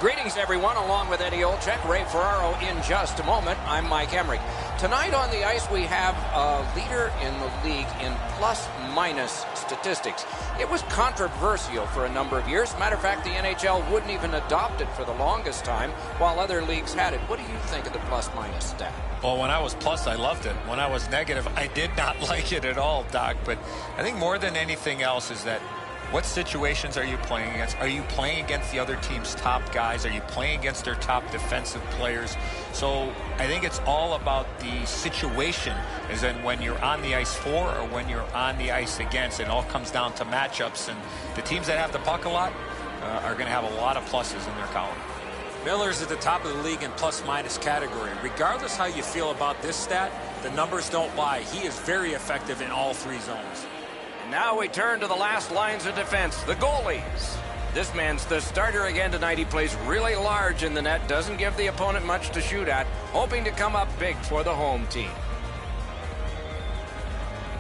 Greetings, everyone, along with Eddie Olczyk, Ray Ferraro in just a moment. I'm Mike Emmerich. Tonight on the ice, we have a leader in the league in plus-minus statistics. It was controversial for a number of years. Matter of fact, the NHL wouldn't even adopt it for the longest time, while other leagues had it. What do you think of the plus-minus stat? Well, when I was plus, I loved it. When I was negative, I did not like it at all, Doc. But I think more than anything else is that what situations are you playing against? Are you playing against the other team's top guys? Are you playing against their top defensive players? So I think it's all about the situation, as in when you're on the ice for or when you're on the ice against. It all comes down to matchups, and the teams that have the puck a lot are going to have a lot of pluses in their column. Miller's at the top of the league in plus-minus category. Regardless how you feel about this stat, the numbers don't lie. He is very effective in all three zones. Now we turn to the last lines of defense, the goalies. This man's the starter again tonight. He plays really large in the net, doesn't give the opponent much to shoot at, hoping to come up big for the home team.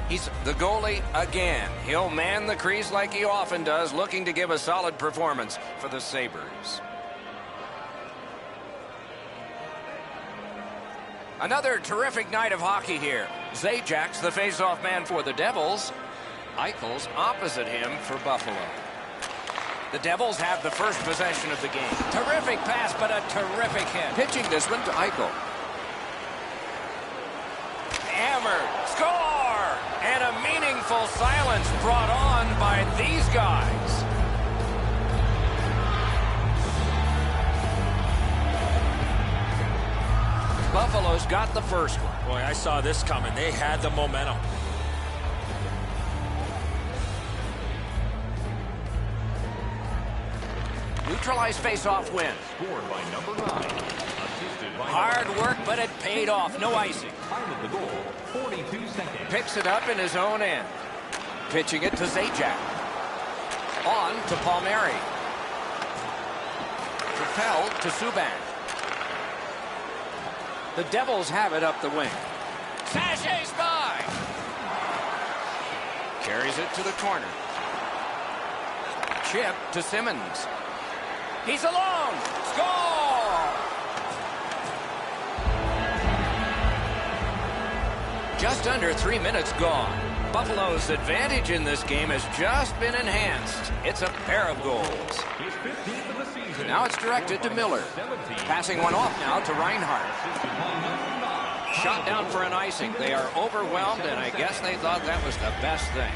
He's the goalie again. He'll man the crease like he often does, looking to give a solid performance for the Sabres. Another terrific night of hockey here. Zajak's the face-off man for the Devils. Eichel's opposite him for Buffalo. The Devils have the first possession of the game. Terrific pass, but a terrific hit. Pitching this one to Eichel. Hammered. Score! And a meaningful silence brought on by these guys. Buffalo's got the first one. Boy, I saw this coming. They had the momentum. Neutralized face-off win. Scored by number 9. Assisted by hard work, but it paid off. No icing. time of the goal, 42 seconds. Picks it up in his own end. Pitching it to Zajac. On to Palmieri. Propelled to Subban. The Devils have it up the wing. Sashays by. Carries it to the corner. Chip to Simmons. He's alone. Score! Just under 3 minutes gone. Buffalo's advantage in this game has just been enhanced. It's a pair of goals. His 15th of the season. Now it's directed to Miller. Passing one off now to Reinhart. Shot down for an icing. They are overwhelmed, and I guess they thought that was the best thing.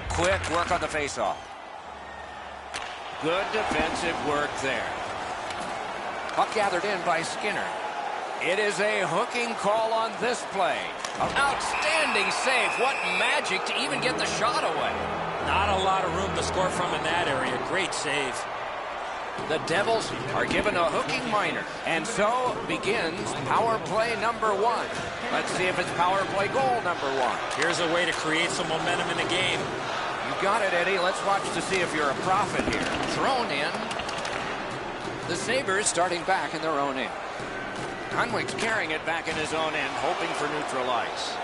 Quick work on the faceoff. Good defensive work there. Puck gathered in by Skinner. It is a hooking call on this play. An outstanding save. What magic to even get the shot away. Not a lot of room to score from in that area. Great save. The Devils are given a hooking minor. And so begins power play number 1. Let's see if it's power play goal number 1. Here's a way to create some momentum in the game. You got it, Eddie. Let's watch to see if you're a prophet here. Thrown in. The Sabres starting back in their own end. Hunwick's carrying it back in his own end, hoping for neutral ice.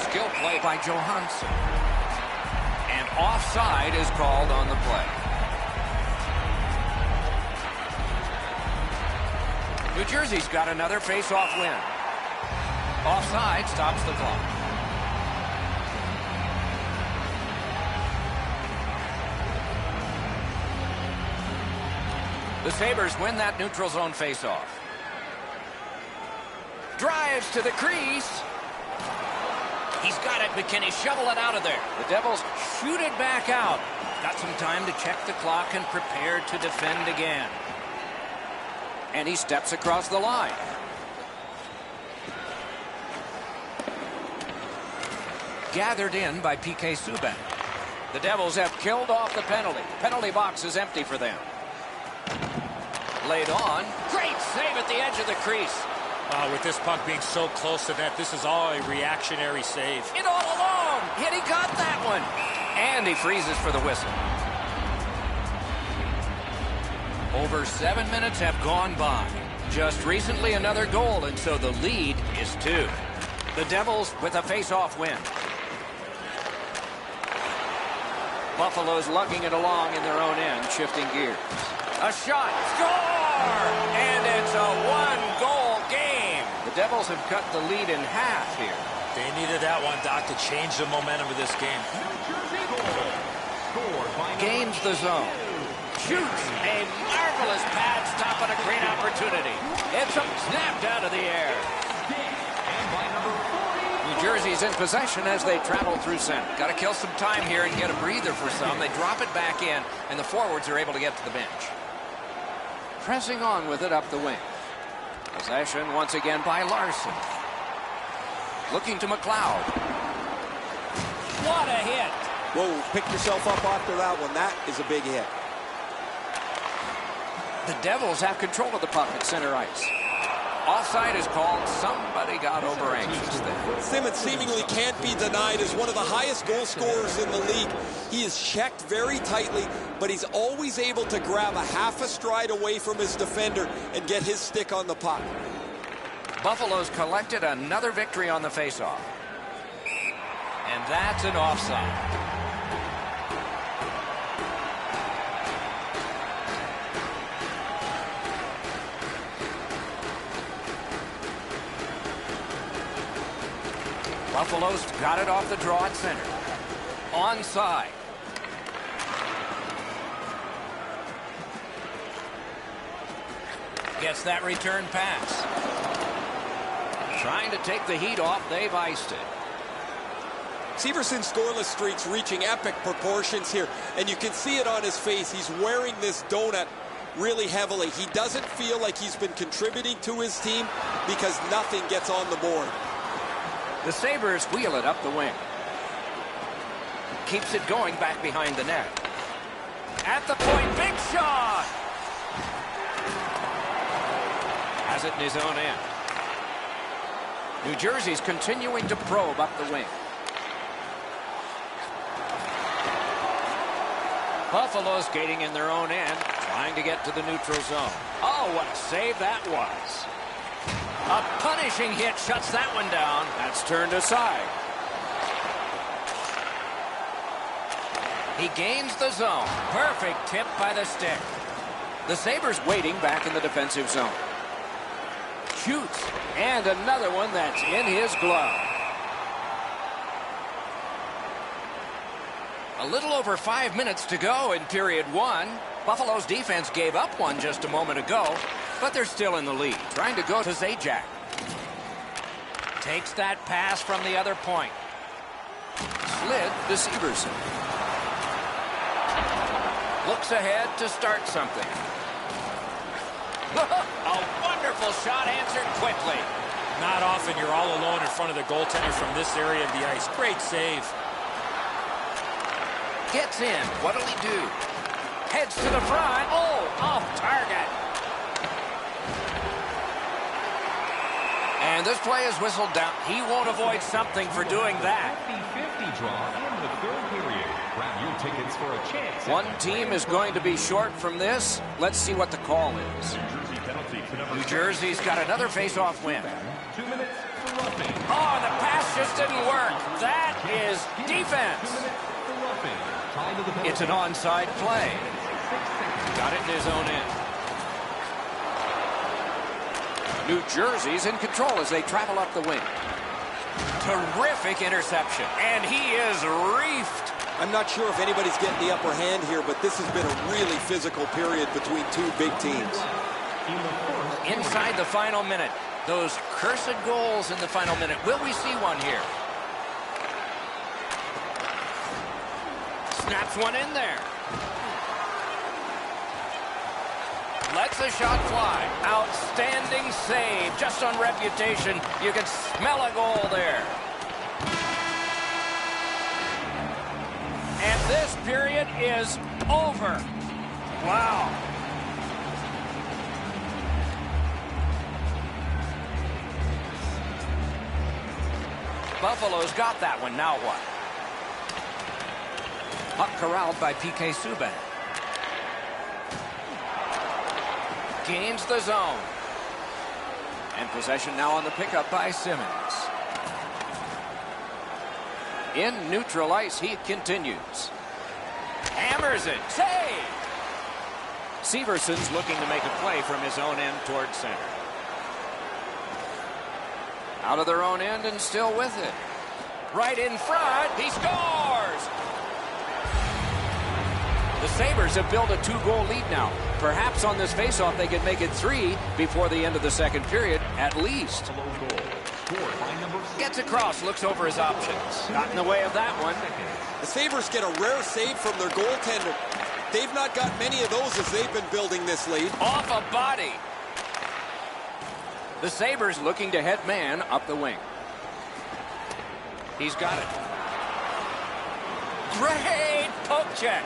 Skill play by Johansson. And offside is called on the play. New Jersey's got another face-off win. Offside stops the clock. The Sabres win that neutral zone faceoff. Drives to the crease. He's got it, but can he shovel it out of there? The Devils shoot it back out. Got some time to check the clock and prepare to defend again. And he steps across the line. Gathered in by P.K. Subban. The Devils have killed off the penalty. Penalty box is empty for them. Laid on. Great save at the edge of the crease. With this puck being so close to net, this is all a reactionary save. In all alone. Yet he got that one. And he freezes for the whistle. Over 7 minutes have gone by. Just recently another goal, and so the lead is 2. The Devils with a face-off win. Buffalo's lugging it along in their own end, shifting gears. A shot. Score! And it's a one-goal game. The Devils have cut the lead in half here. They needed that one, Doc, to change the momentum of this game. Gains the zone. Shoots a marvelous pad stop on a great opportunity. It's snapped out of the air. New Jersey's in possession as they travel through center. Got to kill some time here and get a breather for some. They drop it back in, and the forwards are able to get to the bench. Pressing on with it up the wing. Possession once again by Larson. Looking to McLeod. What a hit. Whoa, pick yourself up after that one. That is a big hit. The Devils have control of the puck at center ice. Offside is called. Somebody got over anxious there. Simmons seemingly can't be denied as one of the highest goal scorers in the league. He is checked very tightly, but he's always able to grab a half a stride away from his defender and get his stick on the puck. Buffalo's collected another victory on the faceoff. And that's an offside. Buffalo's got it off the draw at center. Onside. Gets that return pass. Trying to take the heat off. They've iced it. Severson's scoreless streak's reaching epic proportions here, and you can see it on his face. He's wearing this donut really heavily. He doesn't feel like he's been contributing to his team because nothing gets on the board. The Sabres wheel it up the wing. Keeps it going back behind the net. At the point, big shot! Has it in his own end. New Jersey's continuing to probe up the wing. Buffalo's skating in their own end, trying to get to the neutral zone. Oh, what a save that was. A punishing hit shuts that one down. That's turned aside. He gains the zone. Perfect tip by the stick. The Sabres waiting back in the defensive zone. Shoots. And another one that's in his glove. A little over 5 minutes to go in period one. Buffalo's defense gave up one just a moment ago, but they're still in the lead. Trying to go to Zajac. Takes that pass from the other point. Slid to Severson. Looks ahead to start something. A wonderful shot answered quickly. Not often you're all alone in front of the goaltender from this area of the ice. Great save. Gets in. What'll he do? Heads to the front. Oh, off target. And this play is whistled down. He won't avoid something for doing that. 50-50 draw in the third period. Grab your tickets for a chance. One team is going to be short from this. Let's see what the call is. New Jersey's got another face-off win. 2 minutes for roughing. Oh, the pass just didn't work. That is defense. 2 minutes for roughing. Tied to the penalty. It's an onside play. Got it in his own end. New Jersey's in control as they travel up the wing. Terrific interception. And he is reefed. I'm not sure if anybody's getting the upper hand here, but this has been a really physical period between two big teams. Inside the final minute. Those cursed goals in the final minute. Will we see one here? Snaps one in there. Lets the shot fly. Outstanding save. Just on reputation, you can smell a goal there. And this period is over. Wow. Buffalo's got that one. Now what? Puck corralled by P.K. Subban. Gains the zone. And possession now on the pickup by Simmons. In neutral ice, he continues. Hammers it. Save! Severson's looking to make a play from his own end towards center. Out of their own end and still with it. Right in front. He scores! The Sabres have built a 2-goal lead now. Perhaps on this faceoff they can make it 3 before the end of the second period, at least. Gets across, looks over his options. Got in the way of that one. The Sabres get a rare save from their goaltender. They've not got many of those as they've been building this lead. Off a body. The Sabres looking to head man up the wing. He's got it. Great poke check.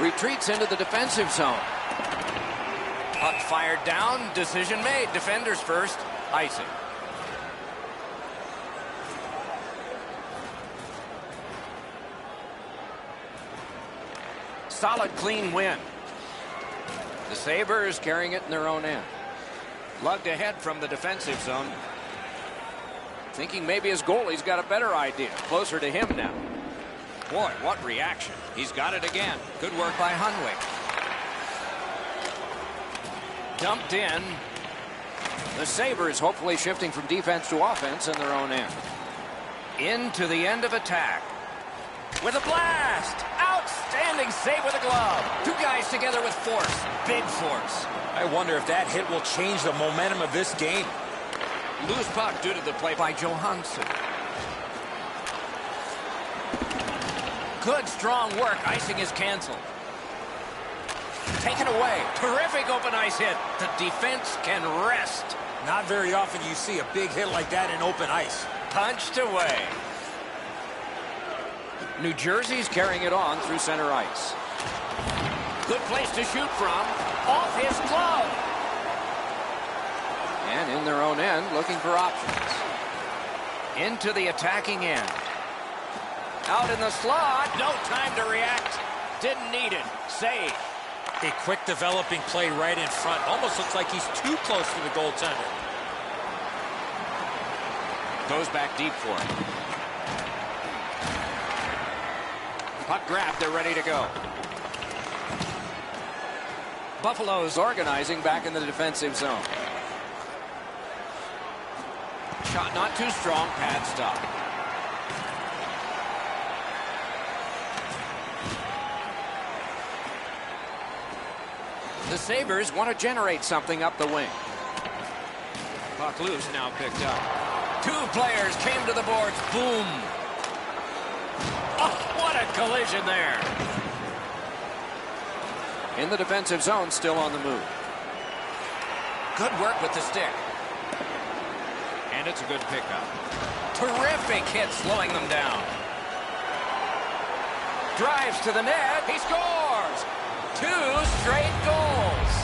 Retreats into the defensive zone. Puck fired down. Decision made. Defenders first. Icing. Solid, clean win. The Sabres carrying it in their own end. Lugged ahead from the defensive zone. Thinking maybe his goalie's got a better idea. Closer to him now. Boy, what reaction. He's got it again. Good work by Hunwick. Dumped in. The Sabres hopefully shifting from defense to offense in their own end. Into the end of attack. With a blast. Outstanding save with a glove. Two guys together with force. Big force. I wonder if that hit will change the momentum of this game. Loose puck due to the play by Johansson. Good, strong work. Icing is canceled. Taken away. Terrific open ice hit. The defense can rest. Not very often you see a big hit like that in open ice. Punched away. New Jersey's carrying it on through center ice. Good place to shoot from. Off his glove. And in their own end, looking for options. Into the attacking end. Out in the slot. No time to react. Didn't need it. Save. A quick developing play right in front. Almost looks like he's too close to the goaltender. Goes back deep for it. Puck grabbed. They're ready to go. Buffalo's organizing back in the defensive zone. Shot not too strong. Pad stop. The Sabres want to generate something up the wing. Puck loose, now picked up. Two players came to the boards. Boom. Oh, what a collision there. In the defensive zone, still on the move. Good work with the stick. And it's a good pickup. Terrific hit, slowing them down. Drives to the net. He scores. 2 straight goals.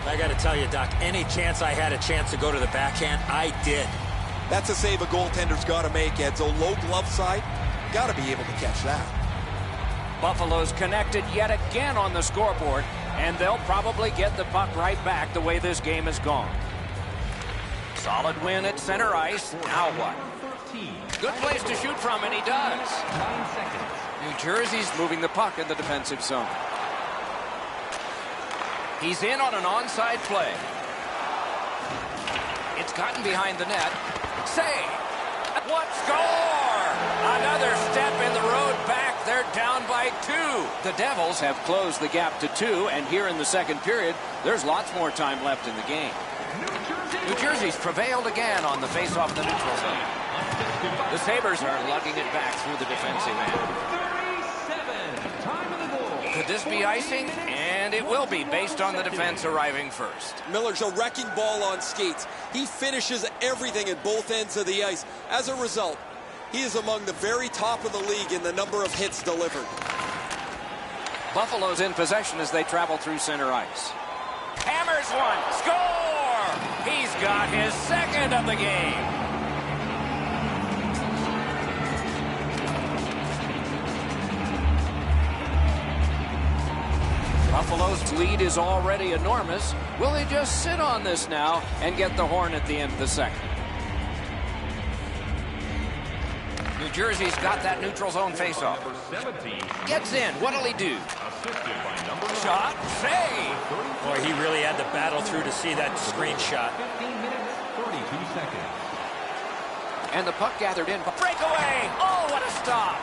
I got to tell you, Doc, any chance I had a chance to go to the backhand, I did. That's a save a goaltender's got to make, Edzo. Low glove side, got to be able to catch that. Buffalo's connected yet again on the scoreboard, and they'll probably get the puck right back the way this game has gone. Solid win at center ice. Now what? Good place to shoot from, and he does. New Jersey's moving the puck in the defensive zone. He's in on an onside play. It's gotten behind the net. Save! What score! Another step in the road back. They're down by 2. The Devils have closed the gap to 2, and here in the second period, there's lots more time left in the game. New Jersey's prevailed again on the face-off the neutral zone. The Sabres are lugging it back through the defensive end. Could this be icing? And it will be, based on the defense arriving first. Miller's a wrecking ball on skates. He finishes everything at both ends of the ice. As a result, he is among the very top of the league in the number of hits delivered. Buffalo's in possession as they travel through center ice. Hammers one. Score! He's got his second of the game. Buffalo's lead is already enormous. Will they just sit on this now and get the horn at the end of the second? New Jersey's got that neutral zone faceoff. Gets in. What'll he do? Shot. Save. Boy, he really had to battle through to see that screenshot. 15 minutes, 32 seconds. And the puck gathered in. Breakaway. Oh, what a stop.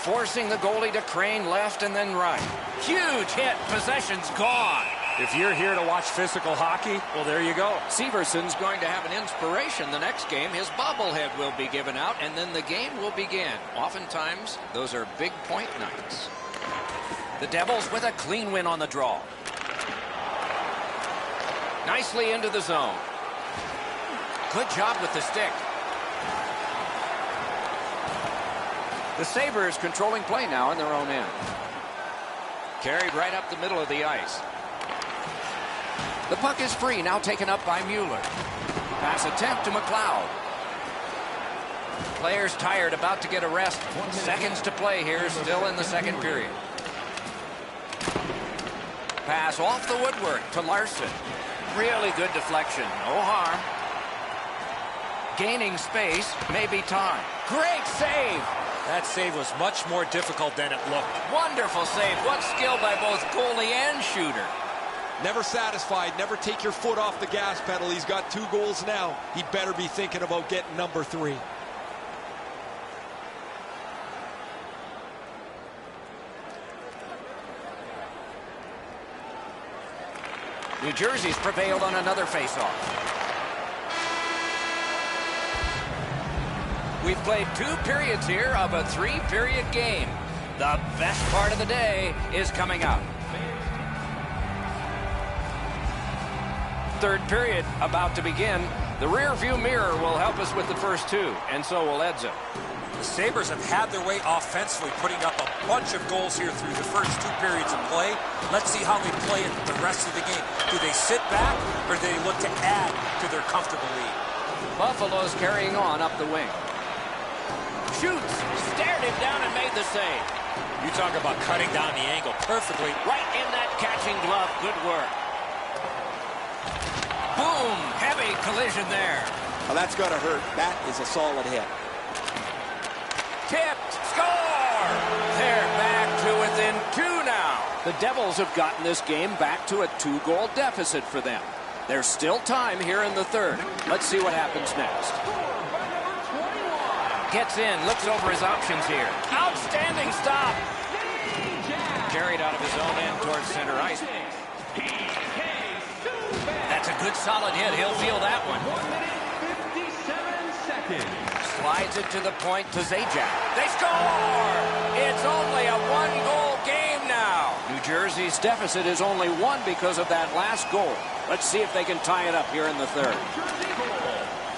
Forcing the goalie to crane left and then right. Huge hit. Possession's gone. If you're here to watch physical hockey, well, there you go. Severson's going to have an inspiration the next game. His bobblehead will be given out, and then the game will begin. Oftentimes, those are big point nights. The Devils with a clean win on the draw. Nicely into the zone. Good job with the stick. The Sabres controlling play now in their own end. Carried right up the middle of the ice. The puck is free, now taken up by Mueller. Pass attempt to McLeod. Players tired, about to get a rest. Seconds to play here, still in the second period. Pass off the woodwork to Larson. Really good deflection, no harm. Gaining space, maybe time. Great save! That save was much more difficult than it looked. Wonderful save. What skill by both goalie and shooter. Never satisfied. Never take your foot off the gas pedal. He's got 2 goals now. He better be thinking about getting number 3. New Jersey's prevailed on another faceoff. We've played 2 periods here of a 3-period game. The best part of the day is coming up. Third period about to begin. The rear view mirror will help us with the first 2, and so will Edzo. The Sabres have had their way offensively, putting up a bunch of goals here through the first 2 periods of play. Let's see how they play it the rest of the game. Do they sit back, or do they look to add to their comfortable lead? Buffalo's carrying on up the wing. Shoots, stared him down and made the save. You talk about cutting down the angle perfectly. Right in that catching glove, good work. Boom, heavy collision there. Well, that's got to hurt. That is a solid hit. Tipped, score! They're back to within 2 now. The Devils have gotten this game back to a 2-goal deficit for them. There's still time here in the third. Let's see what happens next. Gets in, looks over his options here. Outstanding stop. Carried out of his own end towards center ice. That's a good solid hit. He'll feel that one. 1 minute, 57 seconds. Slides it to the point to Zajac. They score! It's only a 1-goal game now. New Jersey's deficit is only 1 because of that last goal. Let's see if they can tie it up here in the third.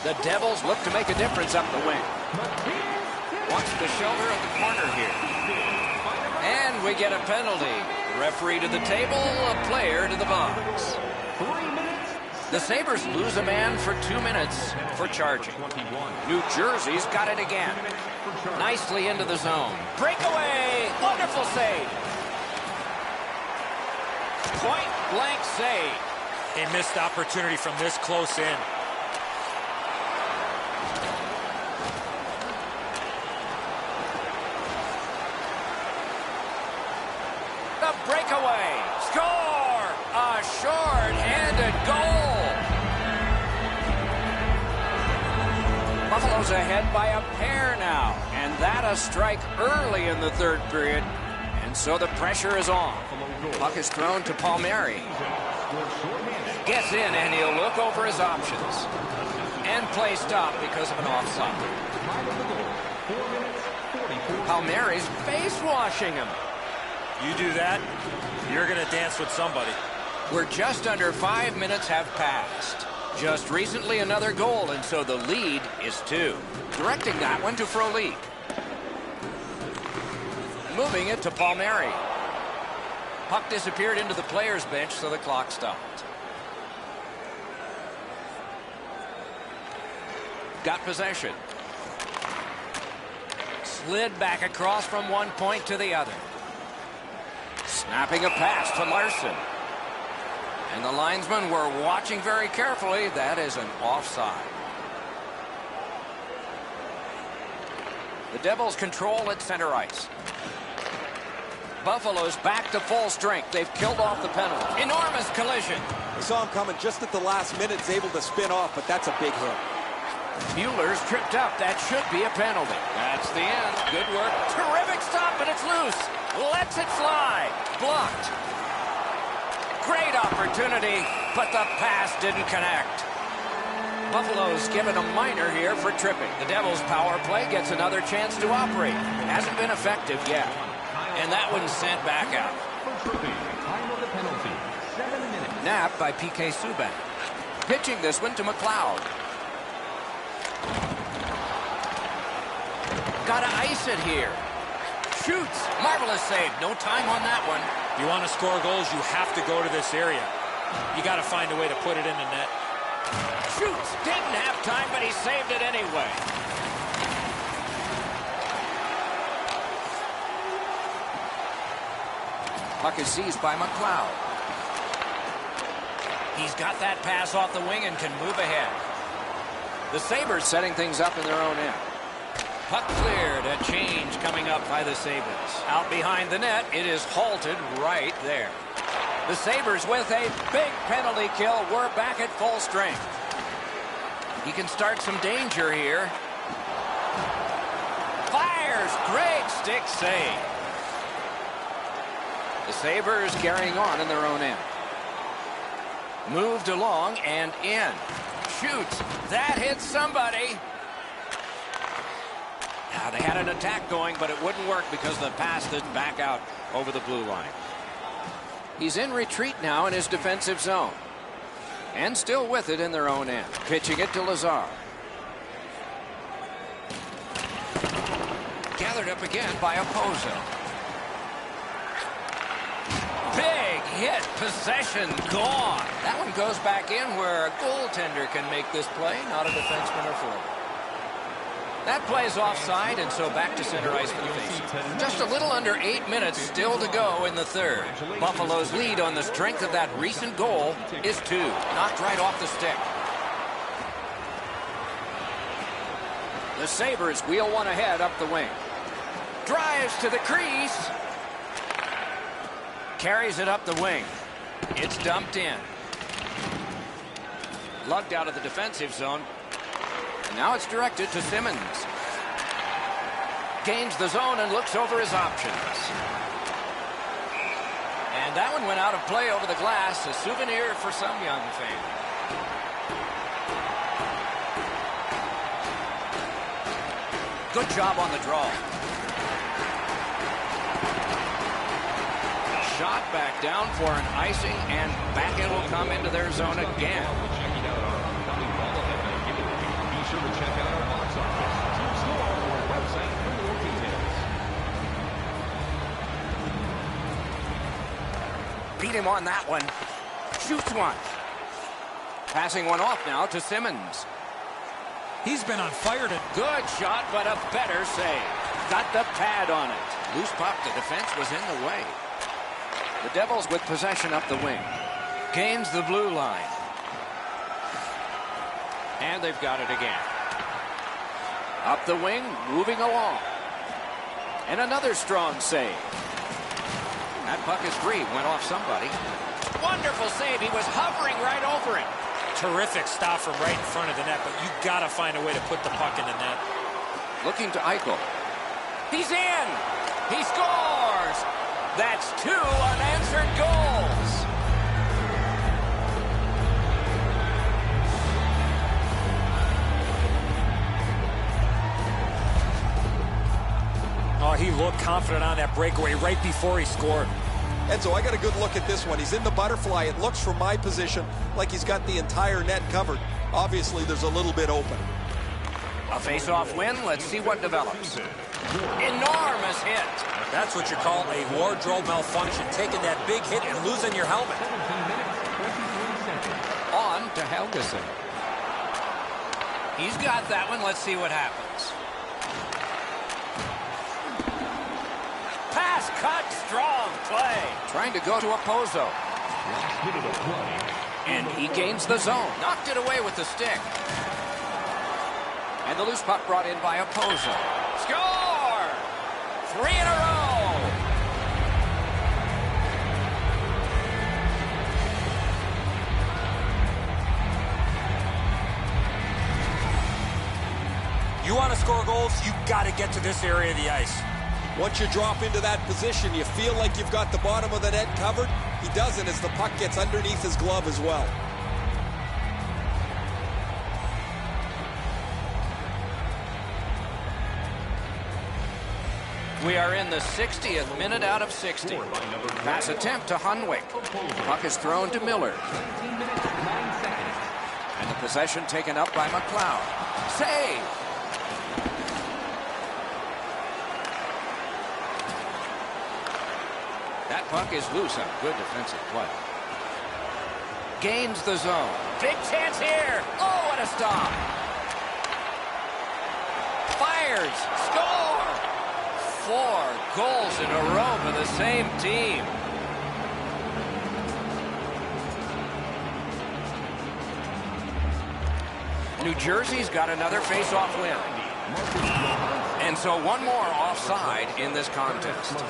The Devils look to make a difference up the wing. Watch the shoulder at the corner here. And we get a penalty. Referee to the table, a player to the box. The Sabres lose a man for 2 minutes for charging. New Jersey's got it again. Nicely into the zone. Breakaway! Wonderful save. Point blank save. A missed opportunity from this close in. The breakaway. Score! A short-handed goal. Buffalo's ahead by a pair now. And that a strike early in the third period. And so the pressure is on. Puck is thrown to Palmieri. Gets in and he'll look over his options. And play stop because of an offside. Palmieri's face washing him. You do that, you're going to dance with somebody. We're just under 5 minutes have passed. Just recently another goal, and so the lead is 2. Directing that one to Frolik. Moving it to Palmieri. Puck disappeared into the players' bench, so the clock stopped. Got possession. Slid back across from one point to the other. Snapping a pass to Larson. And the linesmen were watching very carefully. That is an offside. The Devils control at center ice. Buffalo's back to full strength. They've killed off the penalty. Enormous collision. We saw him coming just at the last minute. He's able to spin off, but that's a big hit. Mueller's tripped up. That should be a penalty. That's the end. Good work. Terrific stop, but it's loose. Lets it fly. Blocked. Great opportunity, but the pass didn't connect. Buffalo's given a minor here for tripping. The Devils' power play gets another chance to operate. Hasn't been effective yet. And that one's sent back out. Napped by P.K. Subban. Pitching this one to McLeod. Gotta ice it here. Shoots. Marvelous save. No time on that one. If you want to score goals, you have to go to this area. You got to find a way to put it in the net. Shoots. Didn't have time, but he saved it anyway. Puck is seized by McLeod. He's got that pass off the wing and can move ahead. The Sabres setting things up in their own end. Puck cleared. A change coming up by the Sabres. Out behind the net, it is halted right there. The Sabres with a big penalty kill. We're back at full strength. He can start some danger here. Fires. Great stick save. The Sabres carrying on in their own end. Moved along and in. Shoots. That hits somebody. Now, they had an attack going, but it wouldn't work because the pass didn't back out over the blue line. He's in retreat now in his defensive zone. And still with it in their own end. Pitching it to Lazar. Gathered up again by Opozo. Big hit. Possession gone. That one goes back in where a goaltender can make this play, not a defenseman or forward. That plays offside, and so back to center ice for the Faces. Just a little under 8 minutes still to go in the third. Buffalo's lead on the strength of that recent goal is 2. Knocked right off the stick. The Sabres wheel one ahead up the wing. Drives to the crease. Carries it up the wing. It's dumped in. Lugged out of the defensive zone. And now it's directed to Simmons. Gains the zone and looks over his options. And that one went out of play over the glass. A souvenir for some young fan. Good job on the draw. Shot back down for an icing, and back it will come into their zone again. Be sure to check out our box office, team score, or website for more details. Beat him on that one. Shoots one. Passing one off now to Simmons. He's been on fire. Good shot, but a better save. Got the pad on it. Loose puck. The defense was in the way. The Devils with possession up the wing. Gains the blue line. And they've got it again. Up the wing, moving along. And another strong save. That puck is free. Went off somebody. Wonderful save. He was hovering right over it. Terrific stop from right in front of the net, but you got to find a way to put the puck in the net. Looking to Eichel. He's in. He scores. That's 2 unanswered goals. Oh, he looked confident on that breakaway right before he scored. Enzo, I got a good look at this one. He's in the butterfly. It looks from my position like he's got the entire net covered. Obviously, there's a little bit open. A face-off win. Let's see what develops. Enormous hit. That's what you call a wardrobe malfunction. Taking that big hit and losing your helmet. On to Helgeson. He's got that one. Let's see what happens. Pass pass cut. Strong play. Trying to go to Opposo. Last minute of play. And he gains the zone. Knocked it away with the stick. And the loose puck brought in by Opposo. Score! 3 in a row. You want to score goals, you've got to get to this area of the ice. Once you drop into that position, you feel like you've got the bottom of the net covered. He doesn't as the puck gets underneath his glove as well. We are in the 60th minute out of 60. Pass attempt to Hunwick. Puck is thrown to Miller. 17 minutes, 9 seconds. And the possession taken up by McLeod. Save! That puck is loose on good defensive play. Gains the zone. Big chance here. Oh, what a stop. Fires. Score! 4 goals in a row for the same team. New Jersey's got another face-off win. And so one more offside in this contest.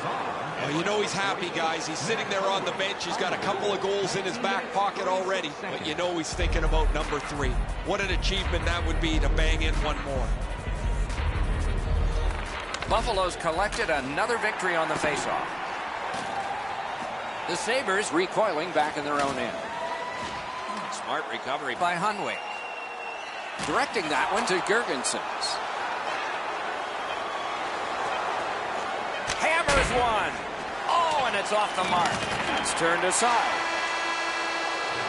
Well, you know he's happy, guys. He's sitting there on the bench. He's got a couple of goals in his back pocket already. But you know he's thinking about number 3. What an achievement that would be to bang in one more. Buffalo's collected another victory on the faceoff. The Sabres recoiling back in their own end. Smart recovery by Hunwick. Directing that one to Girgensons. Hammers one. Oh, and it's off the mark. That's turned aside.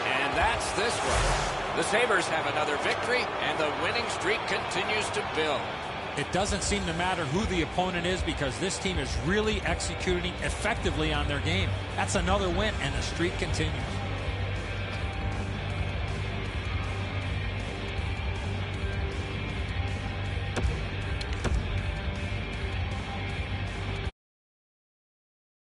And that's this one. The Sabres have another victory, and the winning streak continues to build. It doesn't seem to matter who the opponent is because this team is really executing effectively on their game. That's another win, and the streak continues.